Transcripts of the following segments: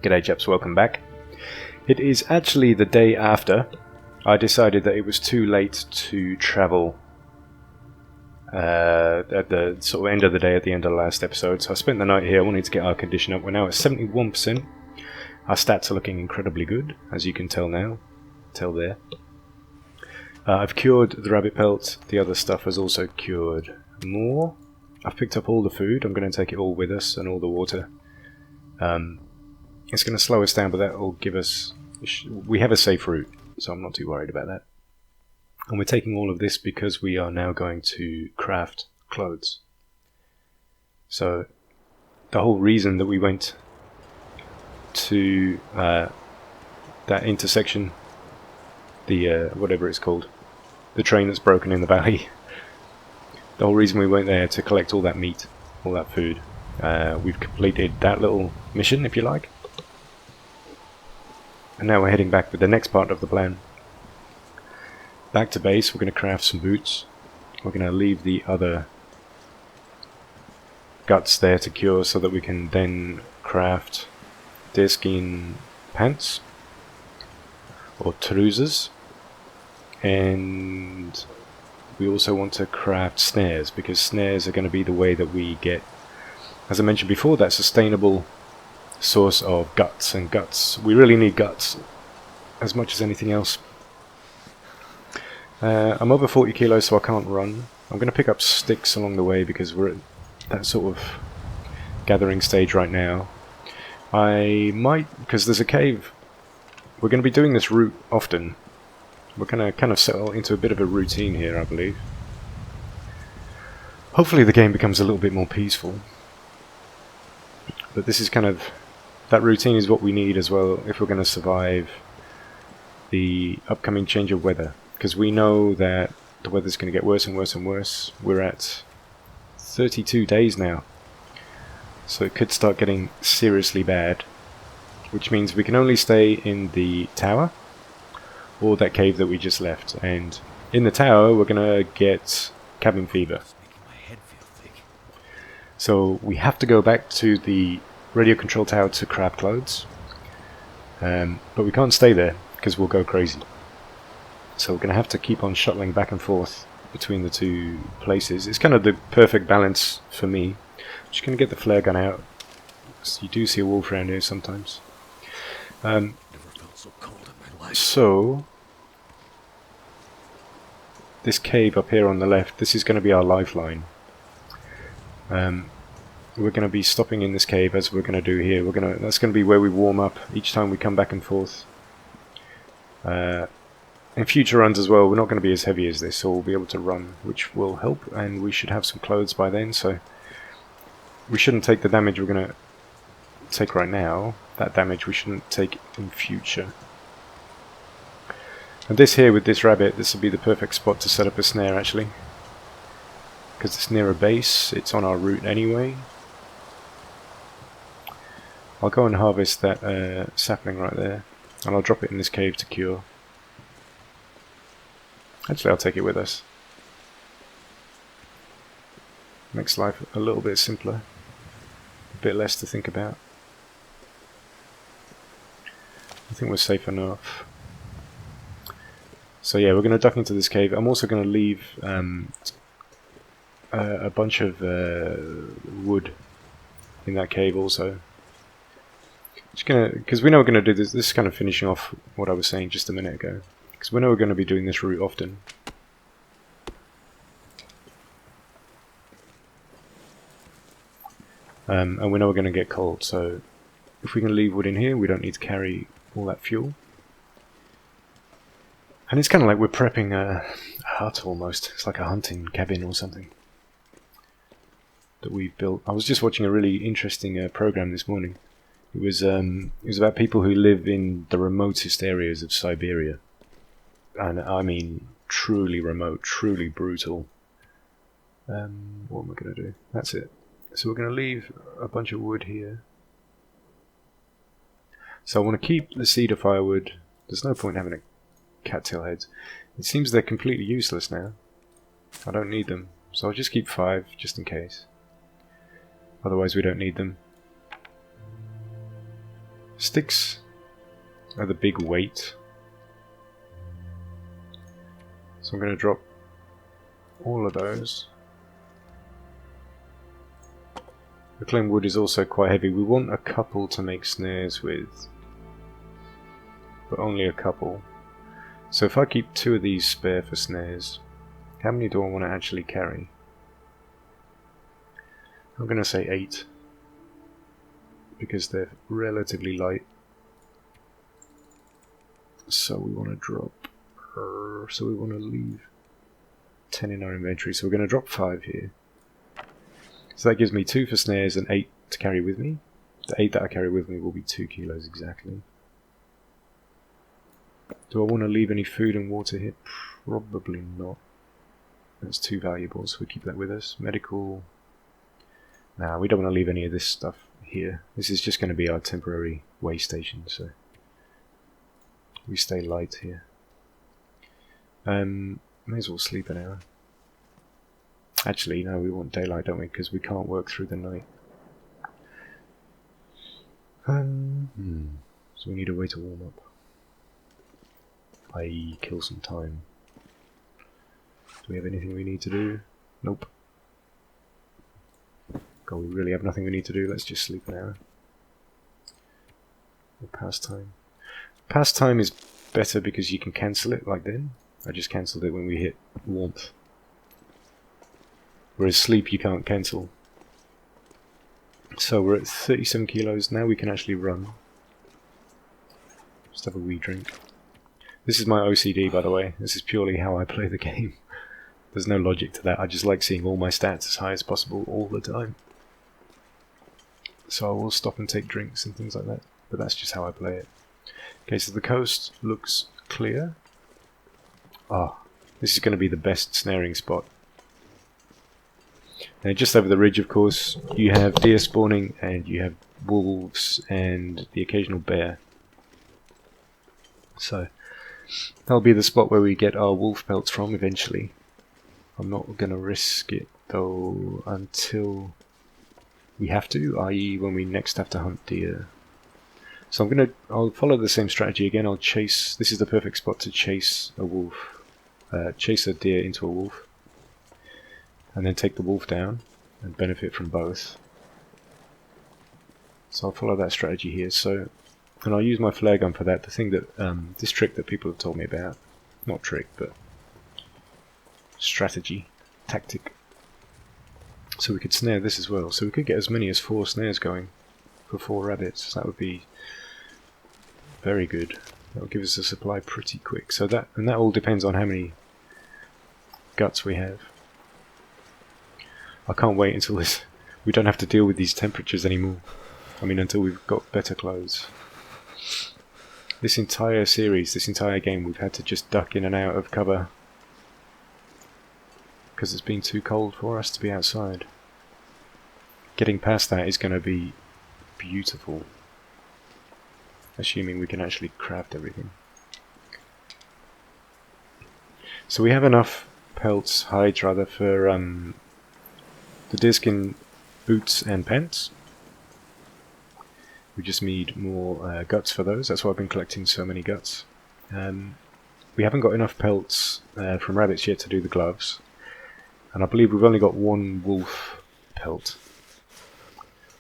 G'day chaps, welcome back. It is actually the day after I decided that it was too late to travel at the sort of end of the day at the end of the last episode, so I spent the night here. I wanted to get our condition up. We're now at 71%. Our stats are looking incredibly good, as you can tell now. Tell there. I've cured the rabbit pelt. The other stuff has also cured more. I've picked up all the food. I'm going to take it all with us and all the water. It's going to slow us down, but that will give us... We have a safe route, so I'm not too worried about that. And we're taking all of this because we are now going to craft clothes. So the whole reason that we went to that intersection, the whatever it's called, the train that's broken in the valley, the whole reason we went there to collect all that meat, all that food. We've completed that little mission, if you like. And now we're heading back with the next part of the plan. Back to base, we're going to craft some boots. We're going to leave the other guts there to cure so that we can then craft deerskin pants or trousers. And we also want to craft snares, because snares are going to be the way that we get, as I mentioned before, that sustainable source of guts and guts. We really need guts as much as anything else. I'm over 40 kilos, so I can't run. I'm going to pick up sticks along the way because we're at that sort of gathering stage right now. I might, because there's a cave. We're going to be doing this route often. We're going to kind of settle into a bit of a routine here, I believe. Hopefully the game becomes a little bit more peaceful. But this is kind of... that routine is what we need as well if we're going to survive the upcoming change of weather. Because we know that the weather's going to get worse and worse and worse. We're at 32 days now. So it could start getting seriously bad. Which means we can only stay in the tower or that cave that we just left. And in the tower we're going to get cabin fever. So we have to go back to the radio control tower to craft clothes. But we can't stay there because we'll go crazy. So we're going to have to keep on shuttling back and forth between the two places. It's kind of the perfect balance for me. I'm just going to get the flare gun out. So you do see a wolf around here sometimes. So this cave up here on the left, this is going to be our lifeline. We're going to be stopping in this cave as we're going to do here. That's going to be where we warm up each time we come back and forth. In future runs as well, we're not going to be as heavy as this, so we'll be able to run, which will help, and we should have some clothes by then, so we shouldn't take the damage we're going to take right now. That damage we shouldn't take in future. And this here with this rabbit, this would be the perfect spot to set up a snare actually. Because it's near a base, it's on our route anyway. I'll go and harvest that sapling right there, and I'll drop it in this cave to cure. Actually, I'll take it with us. Makes life a little bit simpler, a bit less to think about. I think we're safe enough. So yeah, we're going to duck into this cave. I'm also going to leave a bunch of wood in that cave also. Just gonna, because we know we're going to do this. This is kind of finishing off what I was saying just a minute ago. Because we know we're going to be doing this route often. And we know we're going to get cold, so if we can leave wood in here, we don't need to carry all that fuel. And it's kind of like we're prepping a hut almost. It's like a hunting cabin or something that we've built. I was just watching a really interesting program this morning. It was about people who live in the remotest areas of Siberia. And I mean truly remote, truly brutal. What am I going to do? That's it. So we're going to leave a bunch of wood here. So I want to keep the cedar firewood. There's no point having a cattail heads. It seems they're completely useless now. I don't need them. So I'll just keep 5 just in case. Otherwise we don't need them. Sticks are the big weight. So I'm going to drop all of those. The clone wood is also quite heavy. We want a couple to make snares with, but only a couple. So if I keep 2 of these spare for snares, how many do I want to actually carry? I'm going to say 8, because they're relatively light. So we want to drop, so we want to leave 10 in our inventory, so we're going to drop 5 here. So that gives me 2 for snares and 8 to carry with me. The 8 that I carry with me will be 2 kilos exactly. Do I want to leave any food and water here? Probably not. That's too valuable, so we keep that with us. Medical. Nah, we don't want to leave any of this stuff here. This is just going to be our temporary way station, so we stay light here. May as well sleep an hour. Actually, no, we want daylight, don't we? Because we can't work through the night. So we need a way to warm up. I.e. kill some time. Do we have anything we need to do? Nope. God, we really have nothing we need to do. Let's just sleep an hour. Or pastime. Pastime is better because you can cancel it like then. I just cancelled it when we hit warmth. Whereas sleep you can't cancel. So we're at 37 kilos. Now we can actually run. Just have a wee drink. This is my OCD, by the way. This is purely how I play the game. There's no logic to that. I just like seeing all my stats as high as possible all the time. So I will stop and take drinks and things like that. But that's just how I play it. Okay, so the coast looks clear. Ah, this is going to be the best snaring spot. And just over the ridge, of course, you have deer spawning and you have wolves and the occasional bear. So that'll be the spot where we get our wolf pelts from eventually. I'm not going to risk it though until we have to, i.e. when we next have to hunt deer. So I'll follow the same strategy again. I'll chase. This is the perfect spot to chase a wolf, chase a deer into a wolf, and then take the wolf down and benefit from both. So I'll follow that strategy here. So, and I'll use my flare gun for that. The thing that this trick that people have told me about, not trick, but strategy, tactic. So we could snare this as well. So we could get as many as 4 snares going for 4 rabbits. That would be very good. That will give us a supply pretty quick. So that all depends on how many guts we have. I can't wait until we don't have to deal with these temperatures anymore. I mean, until we've got better clothes. This entire series, this entire game, we've had to just duck in and out of cover because it's been too cold for us to be outside. Getting past that is going to be beautiful. Assuming we can actually craft everything. So we have enough pelts, hides rather, for the deerskin boots and pants. We just need more guts for those. That's why I've been collecting so many guts. We haven't got enough pelts from rabbits yet to do the gloves. And I believe we've only got 1 wolf pelt.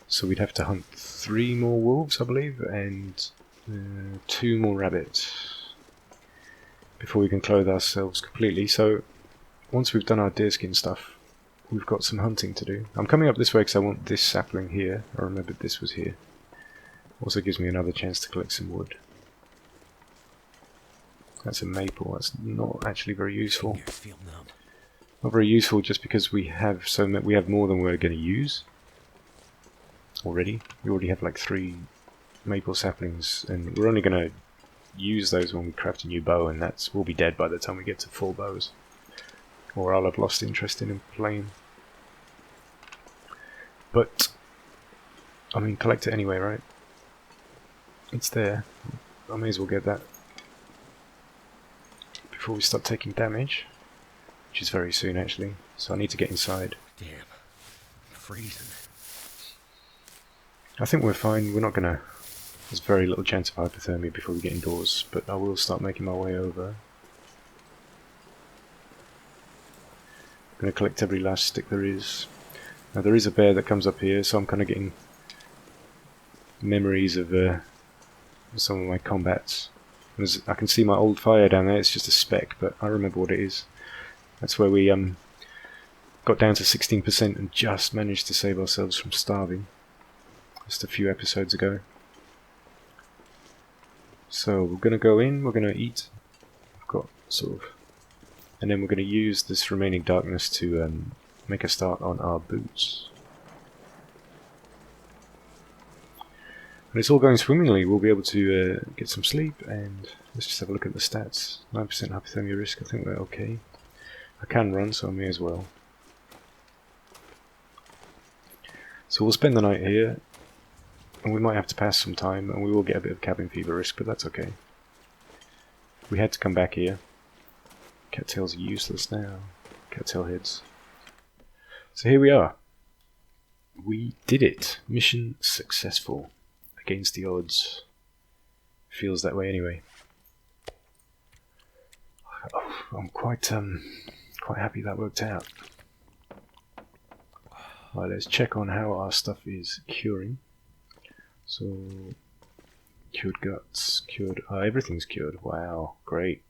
So we'd have to hunt 3 more wolves, I believe, and 2 more rabbits before we can clothe ourselves completely. So once we've done our deerskin stuff, we've got some hunting to do. I'm coming up this way because I want this sapling here. I remembered this was here. Also gives me another chance to collect some wood. That's a maple. That's not actually very useful. Not very useful just because we have more than we're going to use already. We already have like 3 maple saplings, and we're only going to use those when we craft a new bow, and we'll be dead by the time we get to full bows. Or I'll have lost interest in playing. But I mean, collect it anyway, right? It's there. I may as well get that before we start taking damage, which is very soon actually. So I need to get inside. Damn, I'm freezing. I think we're fine. We're not gonna There's very little chance of hypothermia before we get indoors, but I will start making my way over. I'm going to collect every last stick there is. Now there is a bear that comes up here, so I'm kind of getting memories of some of my combats. I can see my old fire down there. It's just a speck, but I remember what it is. That's where we got down to 16% and just managed to save ourselves from starving just a few episodes ago. So we're going to go in, we're going to eat. I've got sort of, and then we're going to use this remaining darkness to make a start on our boots. When it's all going swimmingly, we'll be able to get some sleep, and let's just have a look at the stats. 9% hypothermia risk, I think we're okay. I can run, so I may as well. So we'll spend the night here, and we might have to pass some time, and we will get a bit of cabin fever risk, but that's okay. We had to come back here. Cattails are useless now. Cattail heads. So here we are. We did it. Mission successful. Against the odds. Feels that way anyway. Oh, I'm quite happy that worked out. Right, let's check on how our stuff is curing. So, cured guts, cured... everything's cured. Wow, great.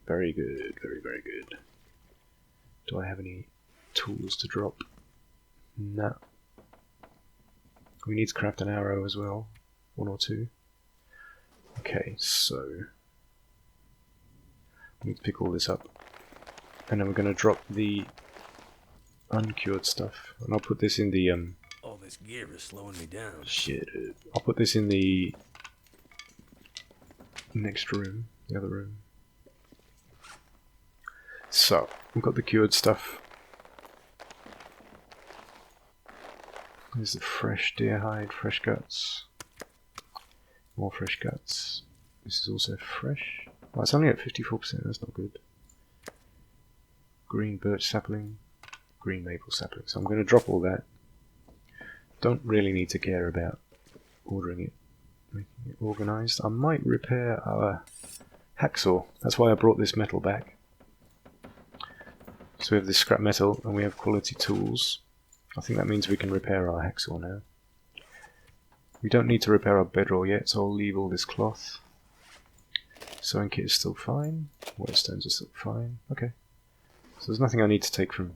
Very good, very, very good. Do I have any tools to drop? No. We need to craft an arrow as well. 1 or 2. Okay, so... we need to pick all this up. And then we're going to drop the uncured stuff. And I'll put this in the... all this gear is slowing me down. Shit. I'll put this in the next room. The other room. So, we've got the cured stuff. There's the fresh deer hide, fresh guts. More fresh guts. This is also fresh. Oh, it's only at 54%, that's not good. Green birch sapling, green maple sapling. So I'm going to drop all that. Don't really need to care about ordering it, making it organised. I might repair our hacksaw. That's why I brought this metal back. So we have this scrap metal and we have quality tools. I think that means we can repair our hacksaw now. We don't need to repair our bedroll yet, so I'll leave all this cloth. Sewing kit is still fine. Whetstones are still fine. Okay. So there's nothing I need to take from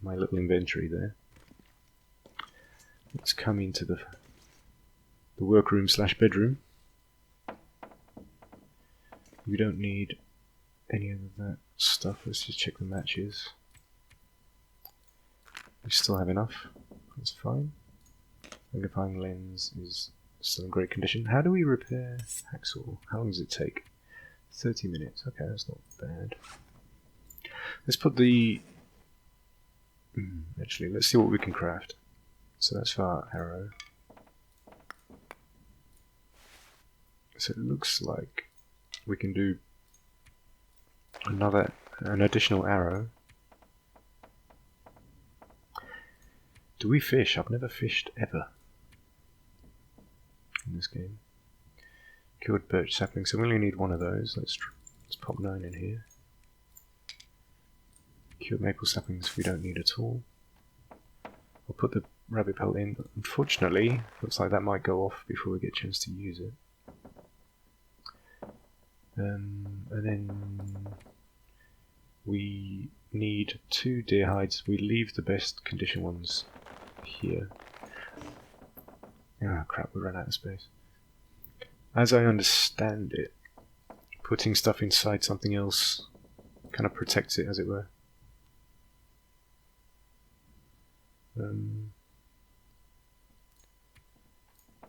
my little inventory there. Let's come into the workroom slash bedroom. We don't need any of that stuff. Let's just check the matches. We still have enough. That's fine. Magnifying lens is still in great condition. How do we repair hacksaw? How long does it take? 30 minutes. Okay, that's not bad. Let's put the... actually, let's see what we can craft. So that's for our arrow. So it looks like we can do an additional arrow. Do we fish? I've never fished ever in this game. Cured birch sapling, so we only need one of those. Let's pop 9 in here. Cured maple saplings we don't need at all. I'll put the rabbit pelt in. Unfortunately, looks like that might go off before we get a chance to use it. And then we need 2 deer hides. We leave the best condition ones here. Oh crap, we ran out of space. As I understand it, putting stuff inside something else kind of protects it, as it were.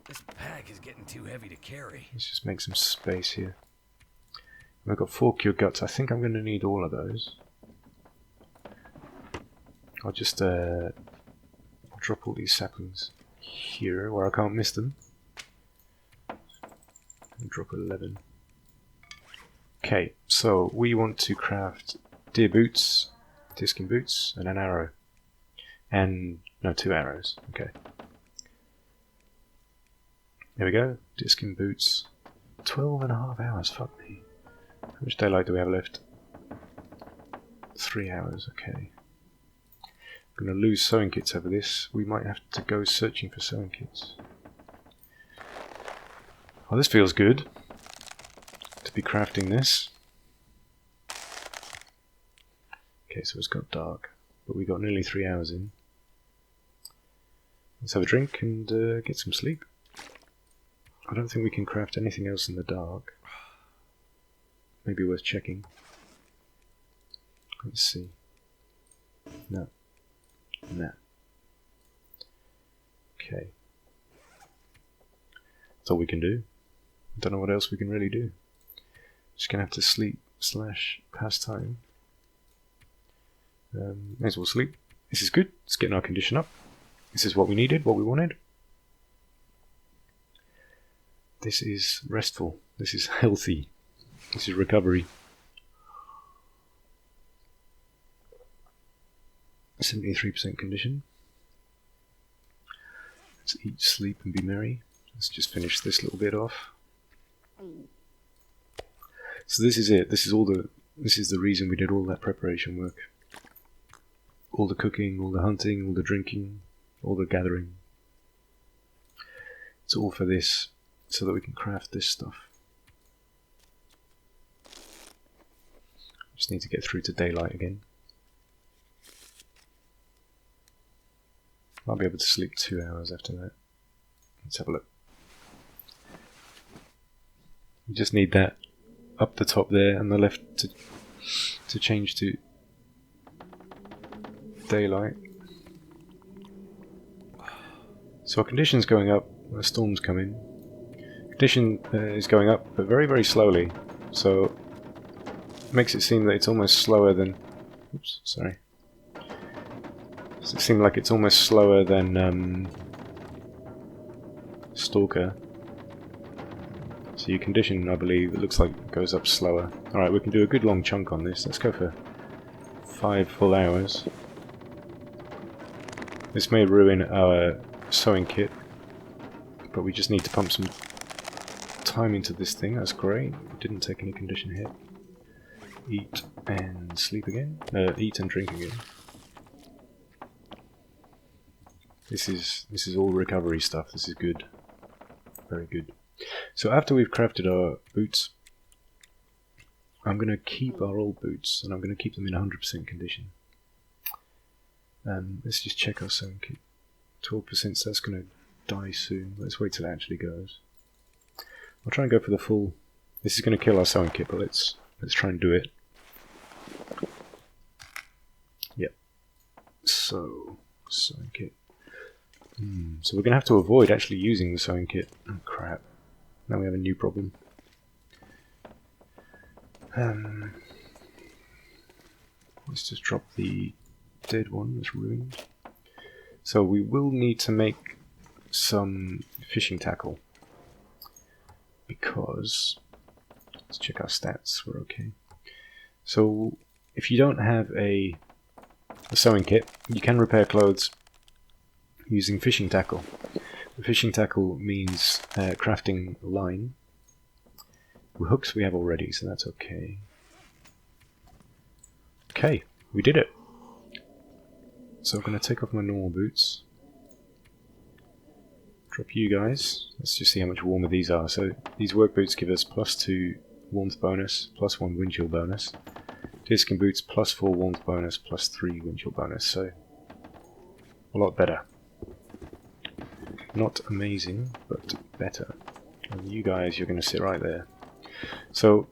This pack is getting too heavy to carry. Let's just make some space here. I've got 4 cured guts. I think I'm going to need all of those. I'll just drop all these saplings here where I can't miss them. And drop 11. Okay, so we want to craft deer boots, deerskin boots, and an arrow. And, no, 2 arrows. Okay. There we go. Disc and boots. 12.5 hours. Fuck me. How much daylight do we have left? 3 hours. Okay. I'm going to lose sewing kits over this. We might have to go searching for sewing kits. Oh, this feels good. To be crafting this. Okay, so it's got dark. But we got nearly 3 hours in. Let's have a drink and get some sleep. I don't think we can craft anything else in the dark. Maybe worth checking. Let's see. No. No. Okay. That's all we can do. Don't know what else we can really do. Just gonna have to sleep / pass time. May as well sleep. This is good. It's getting our condition up. This is what we needed, what we wanted. This is restful. This is healthy. This is recovery. 73% condition. Let's eat, sleep, and be merry. Let's just finish this little bit off. So this is it. This is the reason we did all that preparation work. All the cooking, all the hunting, all the drinking, all the gathering. It's all for this, so that we can craft this stuff. Just need to get through to daylight again. I'll be able to sleep 2 hours after that. Let's have a look. You just need that up the top there and the left to change to daylight. So our condition's going up, the storm's coming. Condition is going up, but very, very slowly. So it makes it seem that it's almost slower than... Oops, sorry. Does it seem like it's almost slower than Stalker? So your condition, I believe, it looks like it goes up slower. Alright, we can do a good long chunk on this. Let's go for 5 full hours. This may ruin our sewing kit, but we just need to pump some time into this thing. That's great. Didn't take any condition hit. Eat and sleep again. Eat and drink again. This is all recovery stuff. This is good. Very good. So after we've crafted our boots, I'm going to keep our old boots, and I'm going to keep them in 100% condition. Let's just check our sewing kit. 12%, so that's going to die soon. Let's wait till it actually goes. I'll try and go for the full... This is going to kill our sewing kit, but let's try and do it. Yep. So, sewing kit. So we're going to have to avoid actually using the sewing kit. Oh crap. Now we have a new problem. Let's just drop the dead one that's ruined. So we will need to make some fishing tackle. Because... Let's check our stats, we're okay. So if you don't have a sewing kit, you can repair clothes using fishing tackle. The fishing tackle means crafting line. Hooks we have already, so that's okay. Okay, we did it. So I'm going to take off my normal boots. Drop you guys. Let's just see how much warmer these are. So these work boots give us +2 warmth bonus, +1 wind chill bonus. Disc and boots +4 warmth bonus, +3 wind chill bonus. So a lot better. Not amazing, but better. And you guys, you're going to sit right there. So,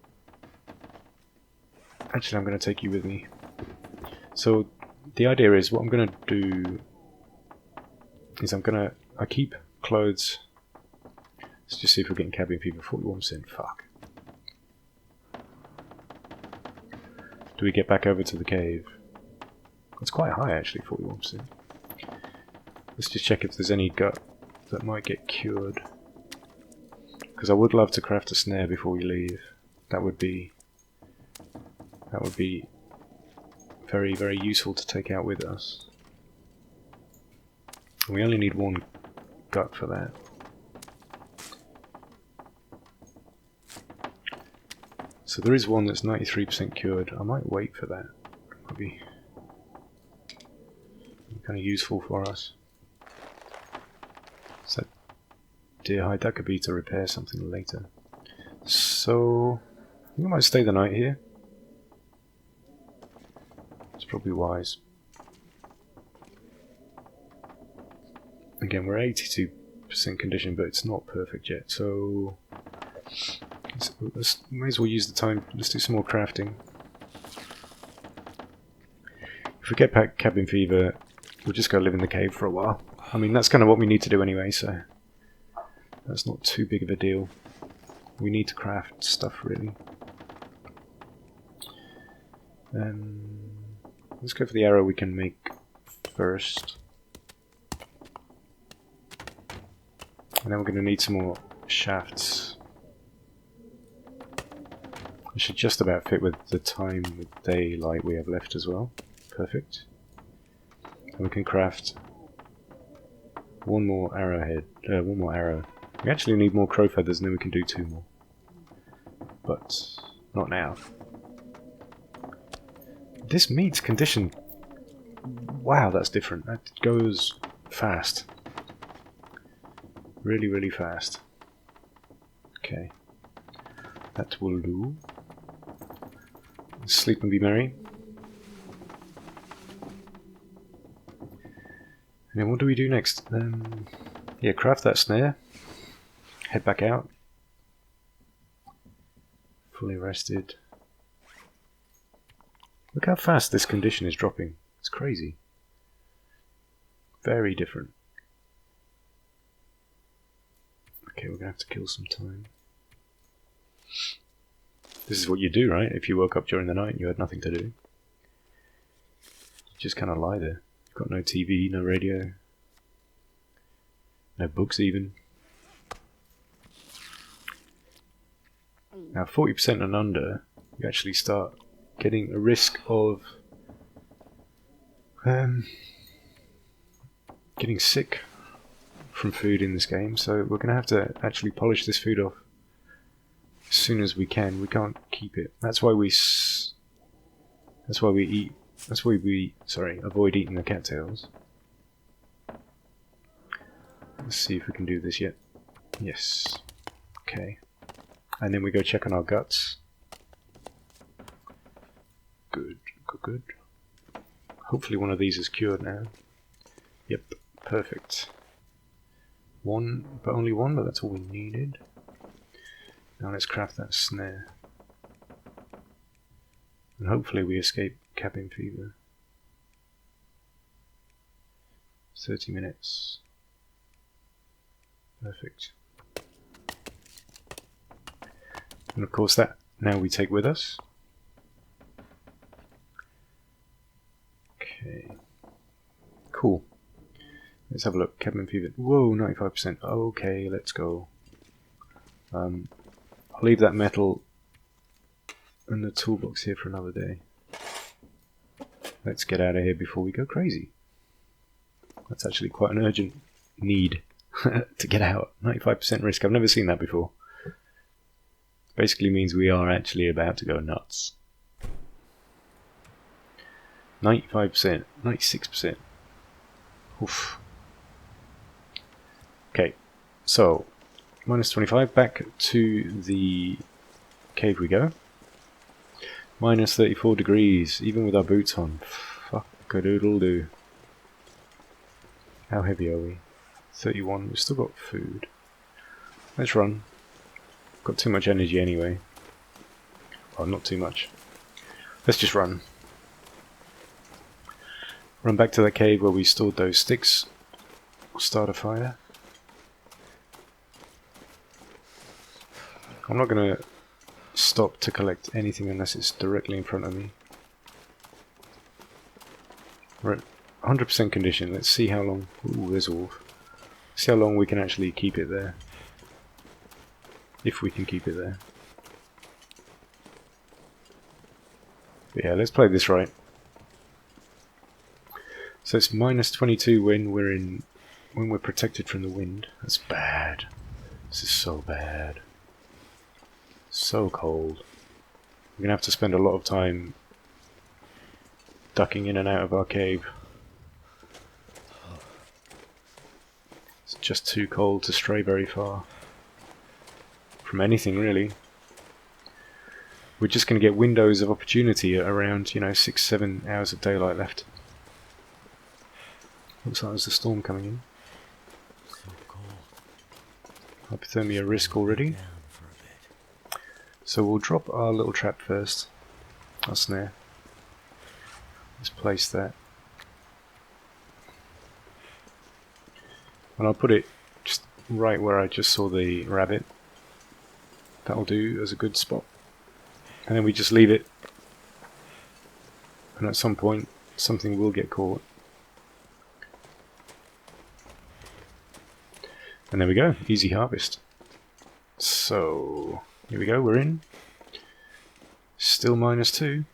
actually I'm going to take you with me. So, the idea is, what I'm going to do is I keep clothes. Let's just see if we're getting cabin fever. 41%, fuck. Do we get back over to the cave? It's quite high actually, 41%. Let's just check if there's any gut that might get cured. Because I would love to craft a snare before we leave. That would be very, very useful to take out with us. And we only need 1 gut for that. So there is one that's 93% cured. I might wait for that. Might be kind of useful for us. So deer hide, that could be to repair something later. So I think I might stay the night here. It's probably wise. Again, we're 82% condition, but it's not perfect yet, so let's may as well use the time. Let's do some more crafting. If we get back cabin fever, we'll just go live in the cave for a while. I mean, that's kind of what we need to do anyway, so that's not too big of a deal. We need to craft stuff, really. Let's go for the arrow we can make first. And then we're going to need some more shafts. It should just about fit with the time with daylight we have left as well. Perfect. And we can craft one more arrowhead. One more arrow. We actually need more crow feathers, and then we can do 2 more. But not now. This meat's condition. Wow, that's different. That goes fast. Really, really fast. Okay. That will do. Sleep and be merry. And then what do we do next? Yeah, craft that snare. Head back out. Fully rested. Look how fast this condition is dropping. It's crazy. Very different. Okay, we're going to have to kill some time. This is what you do, right? If you woke up during the night and you had nothing to do. You just kind of lie there. You've got no TV, no radio. No books even. Now 40% and under, you actually start getting a risk of getting sick from food in this game, so we're going to have to actually polish this food off as soon as we can. We can't keep it. That's why we avoid eating the cattails. Let's see if we can do this yet. Yes. Okay. And then we go check on our guts. Good, good, good. Hopefully one of these is cured now. Yep, perfect. One, but only one, but that's all we needed. Now let's craft that snare. And hopefully we escape cabin fever. 30 minutes. Perfect. And of course that now we take with us. Okay. Cool. Let's have a look. Cabin fever. Whoa, 95%. Okay, let's go. I'll leave that metal in the toolbox here for another day. Let's get out of here before we go crazy. That's actually quite an urgent need to get out. 95% risk. I've never seen that before. Basically means we are actually about to go nuts. 95%, 96%. Oof. Okay, so minus 25, back to the cave we go. Minus 34 degrees, even with our boots on. Fuck-a-doodle-doo. How heavy are we? 31, we've still got food. Let's run. Got too much energy anyway. Well, not too much. Let's just run. Run back to the cave where we stored those sticks. Start a fire. I'm not going to stop to collect anything unless it's directly in front of me. We're at 100% condition. Let's see how long... Ooh, there's a wolf. See how long we can actually keep it there. If we can keep it there. But yeah, let's play this right. So it's minus 22 when we're protected from the wind. That's bad. This is so bad. So cold. We're gonna have to spend a lot of time ducking in and out of our cave. It's just too cold to stray very far from anything, really. We're just going to get windows of opportunity at around, 6-7 hours of daylight left. Looks like there's a storm coming in. So cold. Hypothermia risk already. Down for a bit. So we'll drop our little trap first. Our snare. Let's place that. And I'll put it just right where I just saw the rabbit. That'll do as a good spot. And then we just leave it. And at some point, something will get caught. And there we go, easy harvest. So, here we go, we're in. Still -2,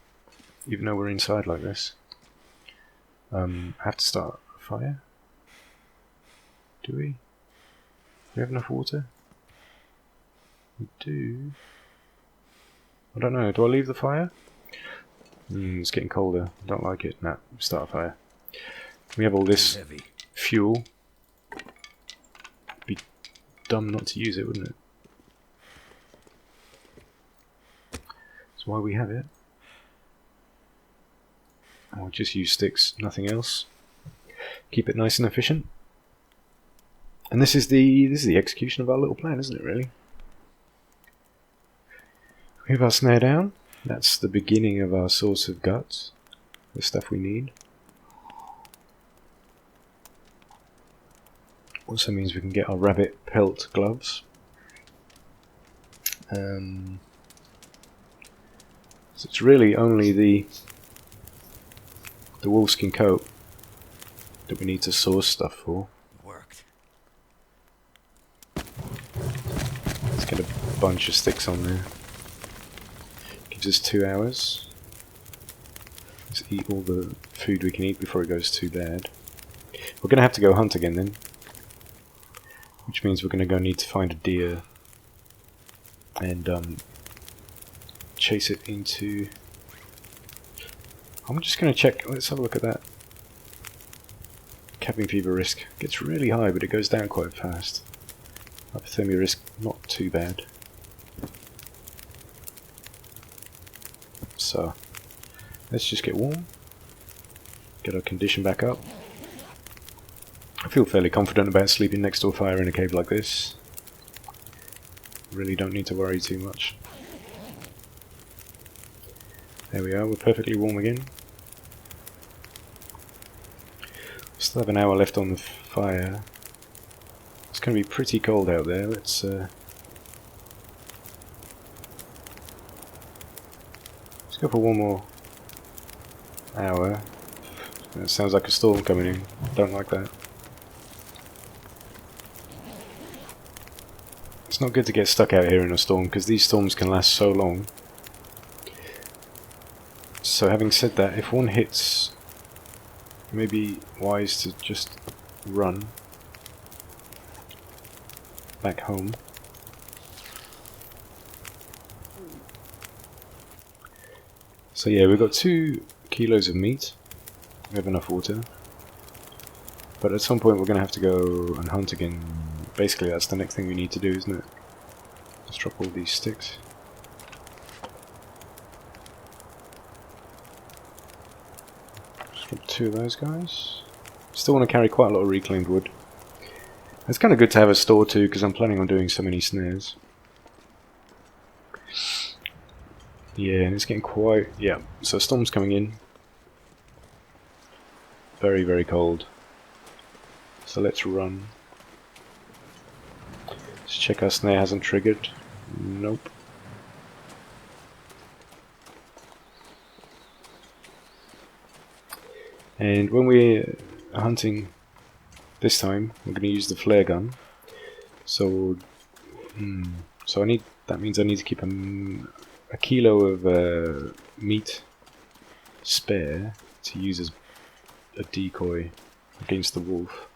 even though we're inside like this. Have to start a fire. Do we? Do we have enough water? We do. I don't know, do I leave the fire? It's getting colder, I don't like it. Nah, start a fire. We have all this Heavy. fuel. Be dumb not to use it, wouldn't it? That's why we have it. And we'll just use sticks, nothing else. Keep it nice and efficient. And this is the execution of our little plan, isn't it, really? We have our snare down. That's the beginning of our source of guts. The stuff we need. Also means we can get our rabbit pelt gloves. So it's really only the wolfskin coat that we need to source stuff for. Worked. Let's get a bunch of sticks on there. Gives us 2 hours. Let's eat all the food we can eat before it goes too bad. We're going to have to go hunt again then. Which means we're going to go need to find a deer and chase it into... I'm just going to check, let's have a look at that. Cabin fever risk gets really high, but it goes down quite fast. Hypothermia risk, not too bad. So, let's just get warm. Get our condition back up. I feel fairly confident about sleeping next to a fire in a cave like this. Really don't need to worry too much. There we are, we're perfectly warm again. Still have an hour left on the fire. It's going to be pretty cold out there. Let's go for one more hour. It sounds like a storm coming in. Don't like that. It's not good to get stuck out here in a storm because these storms can last so long. So having said that, if one hits, it may be wise to just run back home. So yeah, we've got 2 kilos of meat. We have enough water. But at some point we're going to have to go and hunt again. Basically that's the next thing we need to do, isn't it? Let's drop all these sticks. Just drop 2 of those guys. Still want to carry quite a lot of reclaimed wood. It's kind of good to have a store too, because I'm planning on doing so many snares. Yeah, and it's getting quite... yeah, so storm's coming in. Very, very cold. So let's run. Let's check our snare hasn't triggered. Nope. And when we're hunting this time, we're going to use the flare gun. So, so that means I need to keep a kilo of meat spare to use as a decoy against the wolf.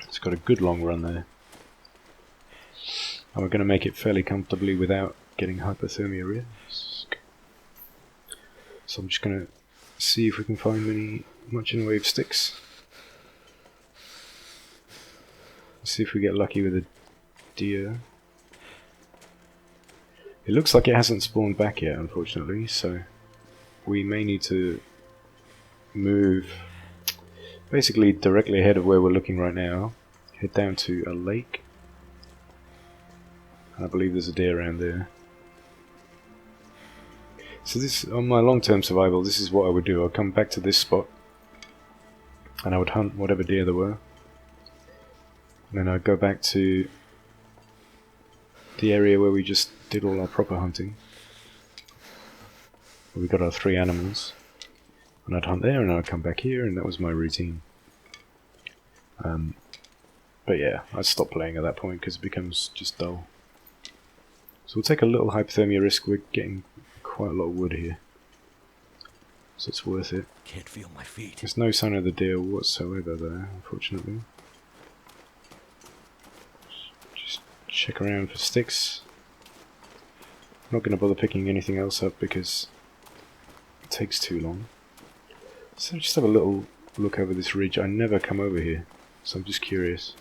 It's got a good long run there. And we're going to make it fairly comfortably without getting hypothermia risk. So I'm just going to see if we can find much in the way of sticks. See if we get lucky with a deer. It looks like it hasn't spawned back yet, unfortunately, so we may need to move basically directly ahead of where we're looking right now. Head down to a lake. I believe there's a deer around there. So this, on my long-term survival, this is what I would do. I'd come back to this spot and I would hunt whatever deer there were. And then I'd go back to the area where we just did all our proper hunting. We got our 3 animals. And I'd hunt there and I'd come back here, and that was my routine. But yeah, I stopped playing at that point because it becomes just dull. So we'll take a little hypothermia risk. We're getting quite a lot of wood here, so it's worth it. Can't feel my feet. There's no sign of the deer whatsoever there, unfortunately. Just check around for sticks. I'm not going to bother picking anything else up because it takes too long. So just have a little look over this ridge. I never come over here, so I'm just curious.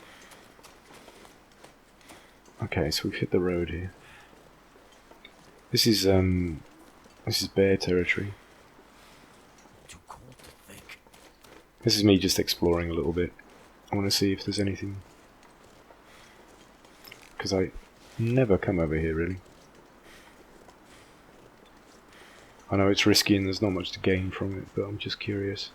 Okay, so we've hit the road here. This is bear territory. Too cold to think. This is me just exploring a little bit. I want to see if there's anything, because I never come over here really. I know it's risky and there's not much to gain from it, but I'm just curious.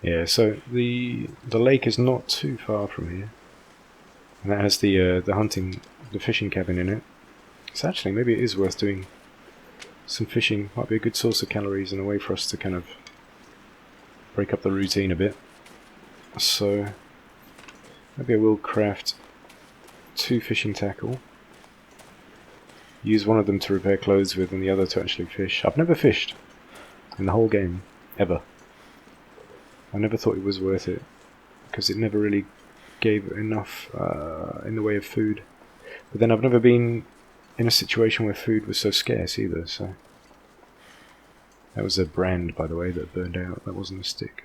Yeah, so the lake is not too far from here. And that has the fishing cabin in it. So actually, maybe it is worth doing some fishing. Might be a good source of calories and a way for us to kind of break up the routine a bit. So maybe I will craft 2 fishing tackle. Use one of them to repair clothes with and the other to actually fish. I've never fished in the whole game, ever. I never thought it was worth it because it never really gave enough in the way of food. But then I've never been in a situation where food was so scarce either, so... That was a brand, by the way, that burned out. That wasn't a stick.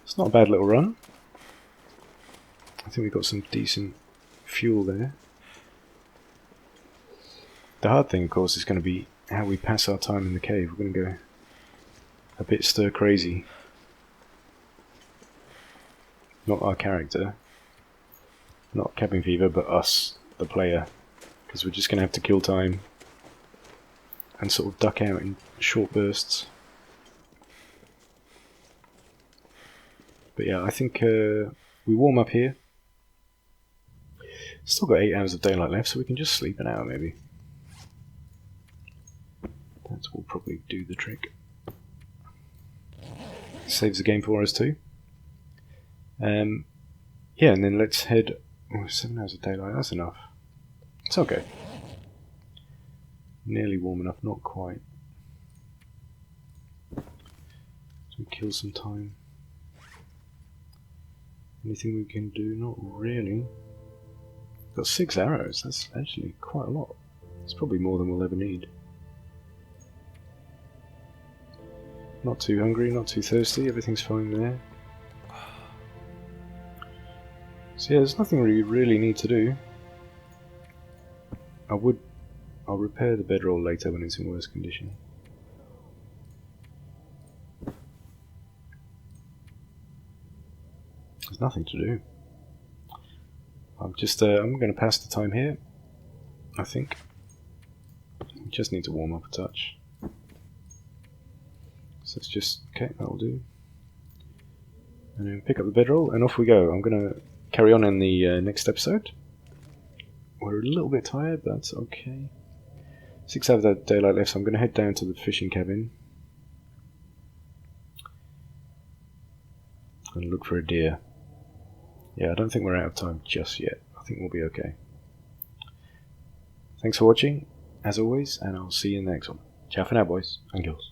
It's not a bad little run. I think we got some decent fuel there. The hard thing, of course, is going to be how we pass our time in the cave. We're going to go a bit stir crazy. Not our character, not Cabin Fever, but us, the player, because we're just going to have to kill time and sort of duck out in short bursts. But yeah, I think we warm up here. Still got 8 hours of daylight left, so we can just sleep an hour maybe. That will probably do the trick. Saves the game for us too. Yeah, and then let's head... Oh, 7 hours of daylight, that's enough. It's okay. Nearly warm enough, not quite. So we kill some time. Anything we can do? Not really. Got 6 arrows, that's actually quite a lot. It's probably more than we'll ever need. Not too hungry, not too thirsty, everything's fine there. So yeah, there's nothing we really need to do. I'll repair the bedroll later when it's in worse condition. There's nothing to do. I'm going to pass the time here, I think. We just need to warm up a touch. So let's just, okay, that'll do. And then pick up the bedroll, and off we go. I'm going to carry on in the next episode. We're a little bit tired, but that's okay. 6 hours of daylight left, so I'm going to head down to the fishing cabin and look for a deer. Yeah, I don't think we're out of time just yet. I think we'll be okay. Thanks for watching, as always, and I'll see you in the next one. Ciao for now, boys and girls.